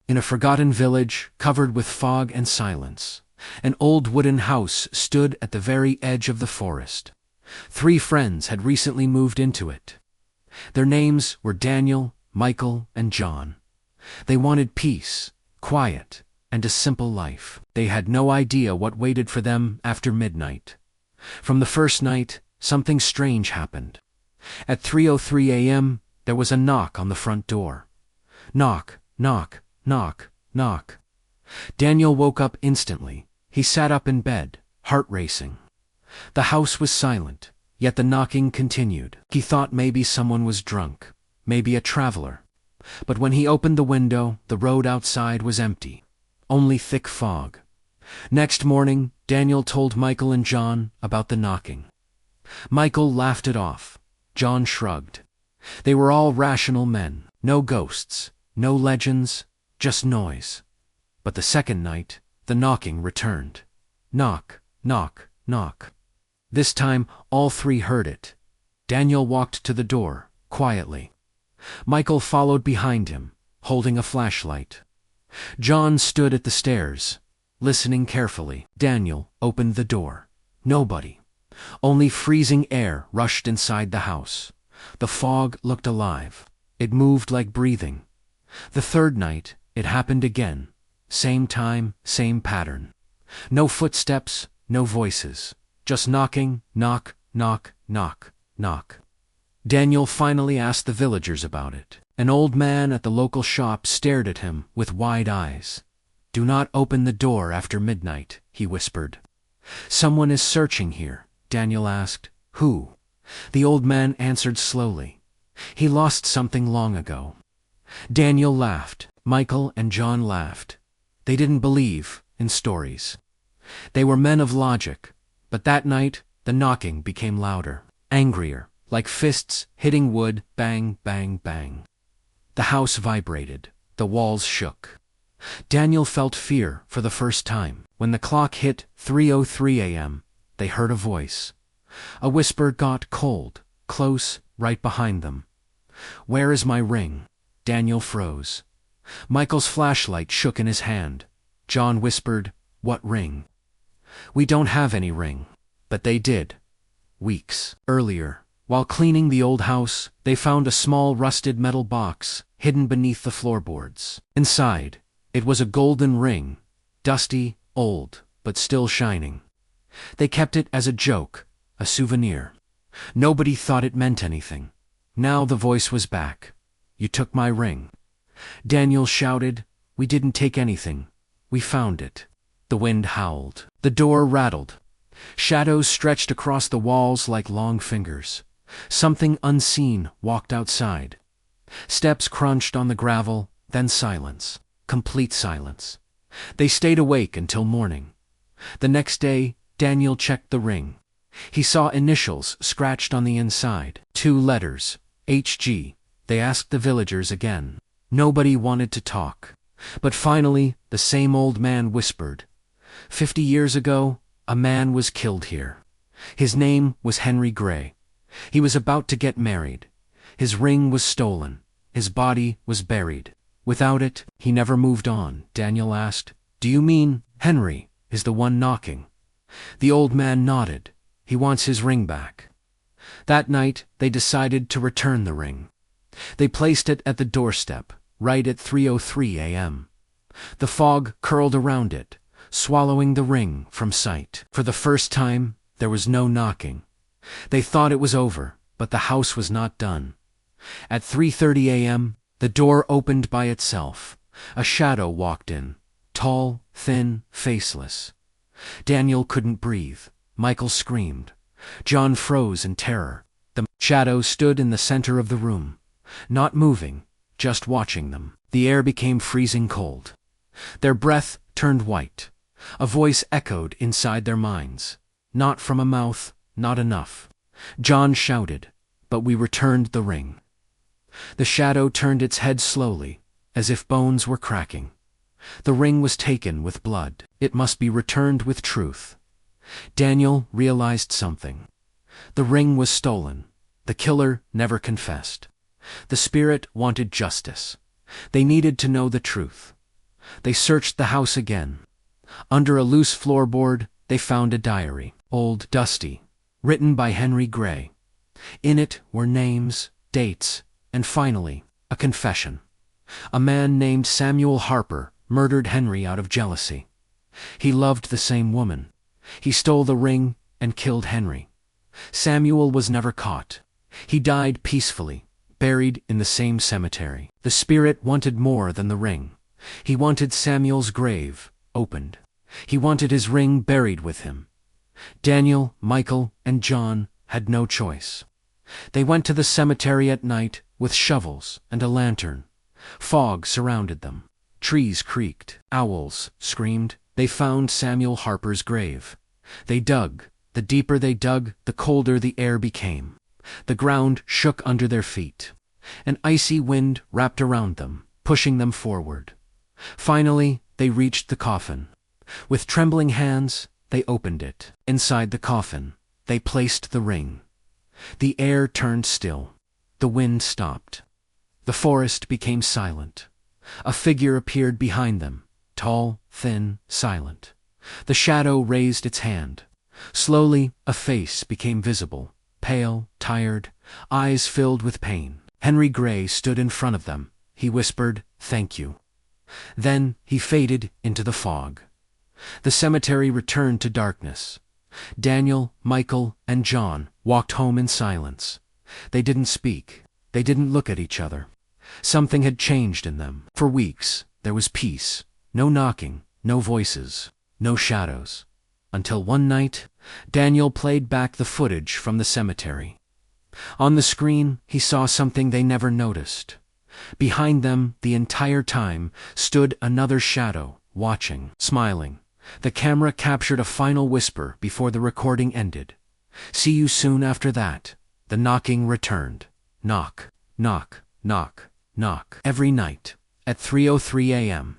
In a forgotten village, covered with fog and silence, an old wooden house stood at the very edge of the forest. 3 friends had recently moved into it. Their names were Daniel, Michael, and John. They wanted peace, quiet, and a simple life. They had no idea what waited for them after midnight. From the first night, something strange happened. At 3:03 a.m., there was a knock on the front door. Knock, knock, knock, knock. Daniel woke up instantly. He sat up in bed, heart racing. The house was silent, yet the knocking continued. He thought maybe someone was drunk, maybe a traveler. But when he opened the window, the road outside was empty. Only thick fog. Next morning, Daniel told Michael and John about the knocking. Michael laughed it off. John shrugged. They were all rational men. No ghosts, no legends, just noise. But the second night, the knocking returned. Knock, knock, knock. This time, all 3 heard it. Daniel walked to the door, quietly. Michael followed behind him, holding a flashlight. John stood at the stairs, listening carefully. Daniel opened the door. Nobody. Only freezing air rushed inside the house. The fog looked alive. It moved like breathing. The third night, it happened again. Same time, same pattern. No footsteps, no voices. Just knocking, knock, knock, knock, knock. Daniel finally asked the villagers about it. An old man at the local shop stared at him with wide eyes. "Do not open the door after midnight," he whispered. "Someone is searching here," Daniel asked. "Who?" The old man answered slowly. "He lost something long ago." Daniel laughed. Michael and John laughed. They didn't believe in stories. They were men of logic, but that night the knocking became louder, angrier, like fists hitting wood, bang, bang, bang. The house vibrated. The walls shook. Daniel felt fear for the first time. When the clock hit 3:03 a.m., they heard a voice. A whisper got cold, close, right behind them. "Where is my ring?" Daniel froze. Michael's flashlight shook in his hand. John whispered, "What ring?" "We don't have any ring." But they did. Weeks earlier, while cleaning the old house, they found a small rusted metal box hidden beneath the floorboards. Inside, it was a golden ring, dusty, old, but still shining. They kept it as a joke, a souvenir. Nobody thought it meant anything. Now the voice was back. "You took my ring." Daniel shouted, "We didn't take anything. We found it." The wind howled. The door rattled. Shadows stretched across the walls like long fingers. Something unseen walked outside. Steps crunched on the gravel, then silence. Complete silence. They stayed awake until morning. The next day, Daniel checked the ring. He saw initials scratched on the inside. 2 letters, HG. They asked the villagers again. Nobody wanted to talk. But finally, the same old man whispered. 50 years ago, a man was killed here. His name was Henry Gray. He was about to get married. His ring was stolen. His body was buried. Without it, he never moved on. Daniel asked, "Do you mean Henry is the one knocking?" The old man nodded. "He wants his ring back." That night, they decided to return the ring. They placed it at the doorstep, right at 3:03 a.m. The fog curled around it, swallowing the ring from sight. For the first time, there was no knocking. They thought it was over, but the house was not done. At 3:30 a.m., the door opened by itself. A shadow walked in, tall, thin, faceless. Daniel couldn't breathe. Michael screamed. John froze in terror. The shadow stood in the center of the room, not moving, just watching them. The air became freezing cold. Their breath turned white. A voice echoed inside their minds. Not from a mouth, not enough. John shouted, "But we returned the ring." The shadow turned its head slowly, as if bones were cracking. The ring was taken with blood. It must be returned with truth. Daniel realized something. The ring was stolen. The killer never confessed. The spirit wanted justice. They needed to know the truth. They searched the house again. Under a loose floorboard, they found a diary, old, dusty, written by Henry Gray. In it were names, dates, and finally, a confession. A man named Samuel Harper murdered Henry out of jealousy. He loved the same woman. He stole the ring and killed Henry. Samuel was never caught. He died peacefully, buried in the same cemetery. The spirit wanted more than the ring. He wanted Samuel's grave opened. He wanted his ring buried with him. Daniel, Michael, and John had no choice. They went to the cemetery at night with shovels and a lantern. Fog surrounded them. Trees creaked. Owls screamed. They found Samuel Harper's grave. They dug. The deeper they dug, the colder the air became. The ground shook under their feet. An icy wind wrapped around them, pushing them forward. Finally, they reached the coffin. With trembling hands, they opened it. Inside the coffin, they placed the ring. The air turned still. The wind stopped. The forest became silent. A figure appeared behind them, tall, thin, silent. The shadow raised its hand. Slowly, a face became visible, pale, tired, eyes filled with pain. Henry Gray stood in front of them. He whispered, "Thank you." Then he faded into the fog. The cemetery returned to darkness. Daniel, Michael, and John walked home in silence. They didn't speak. They didn't look at each other. Something had changed in them. For weeks, there was peace. No knocking, no voices, no shadows. Until one night, Daniel played back the footage from the cemetery. On the screen, he saw something they never noticed. Behind them, the entire time, stood another shadow, watching, smiling. The camera captured a final whisper before the recording ended. "See you soon after that." The knocking returned. Knock, knock, knock, knock. Every night, at 3:03 a.m.